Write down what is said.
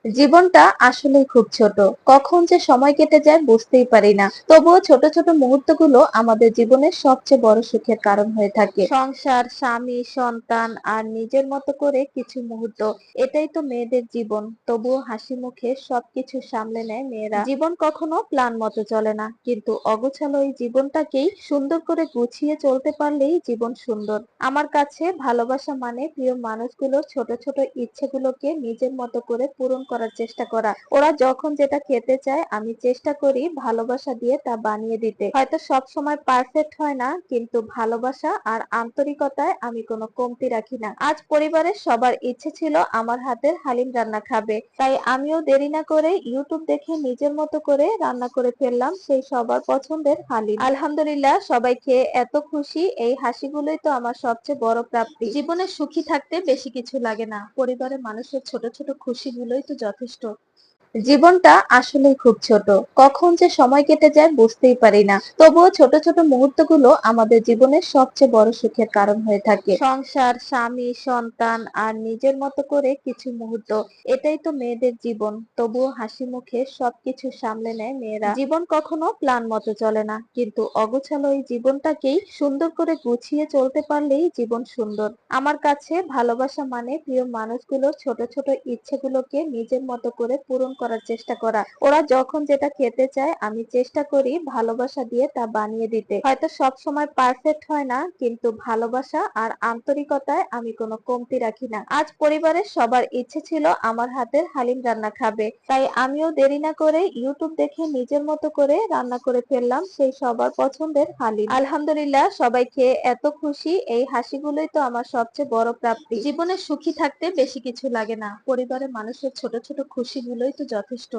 জীবনটা আসলেই খুব ছোট। কখন যে সময় কেটে যায় বুঝতেই পারি না। তবুও ছোট ছোট মুহূর্তগুলো আমাদের জীবনের সবচেয়ে বড় সুখের কারণ হয়ে থাকে। সংসার, স্বামী, সন্তান আর নিজের মতো করে কিছু মুহূর্ত, এটাই তো মেয়েদের জীবন। তবুও হাসি মুখে সবকিছু সামলে নেয় মেয়েরা। জীবন কখনো প্ল্যান মতো চলে না, কিন্তু অগোছালো এই জীবনটাকেই সুন্দর করে গুছিয়ে চলতে পারলেই জীবন সুন্দর। আমার কাছে ভালোবাসা মানে প্রিয় মানুষগুলোর ছোট ছোট ইচ্ছেগুলোকে নিজের মতো করে পূরণ করার চেষ্টা করা। ওরা যখন যেটা খেতে চায় আমি চেষ্টা করি ভালোবাসা দিয়ে তা বানিয়ে দিতে। হয়তো সব সময় পারফেক্ট হয় না, কিন্তু ভালোবাসা আর আন্তরিকতায় আমি কোনো কমতি রাখি না। আজ পরিবারের সবার ইচ্ছে ছিল আমার হাতের হালিম রান্না খাবে, তাই আমিও দেরি না করে ইউটিউব দেখে নিজের মতো করে রান্না করে ফেললাম সেই সবার পছন্দের হালিম। আলহামদুলিল্লাহ, সবাই খেয়ে এত খুশি, এই হাসিগুলোই তো আমার সবচেয়ে বড় প্রাপ্তি। জীবনে সুখী থাকতে বেশি কিছু লাগে না, পরিবারের মানুষের ছোট ছোট খুশিগুলোই তো যথেষ্ট। জীবনটা আসলেই খুব ছোট। কখন যে সময় কেটে যায় বুঝতেই পারি না। তবুও ছোট ছোট মুহূর্তগুলো আমাদের জীবনের সবচেয়ে বড় সুখের কারণ হয়ে থাকে। সংসার, স্বামী, সন্তান আর নিজের মতো করে কিছু মুহূর্ত, এটাই তো মেয়েদের জীবন। তবুও হাসি মুখে সবকিছু সামলে নেয় মেয়েরা। জীবন কখনো প্ল্যান মতো চলে না, কিন্তু অগোছালো এই জীবনটাকেই সুন্দর করে গুছিয়ে চলতে পারলেই জীবন সুন্দর। আমার কাছে ভালোবাসা মানে প্রিয় মানুষগুলোর ছোট ছোট ইচ্ছেগুলোকে নিজের মতো করে পূরণ করার চেষ্টা করা। ওরা যখন যেটা খেতে চায় আমি চেষ্টা করি ভালোবাসা দিয়ে তা বানিয়ে দিতে। হয়তো সব সময় পারফেক্ট হয় না, কিন্তু ভালোবাসা আর আন্তরিকতায় আমি কোনো কমতি রাখি না। আজ পরিবারের সবার ইচ্ছে ছিল আমার হাতের হালিম রান্না খাবে, তাই আমিও দেরি না করে ইউটিউব দেখে নিজের মতো করে রান্না করে ফেললাম সেই সবার পছন্দের হালিম। আলহামদুলিল্লাহ, সবাই খেয়ে এত খুশি, এই হাসিগুলোই তো আমার সবচেয়ে বড় প্রাপ্তি। জীবনে সুখী থাকতে বেশি কিছু লাগে না, পরিবারের মানুষের ছোট ছোট খুশিগুলোই তো যথেষ্ট।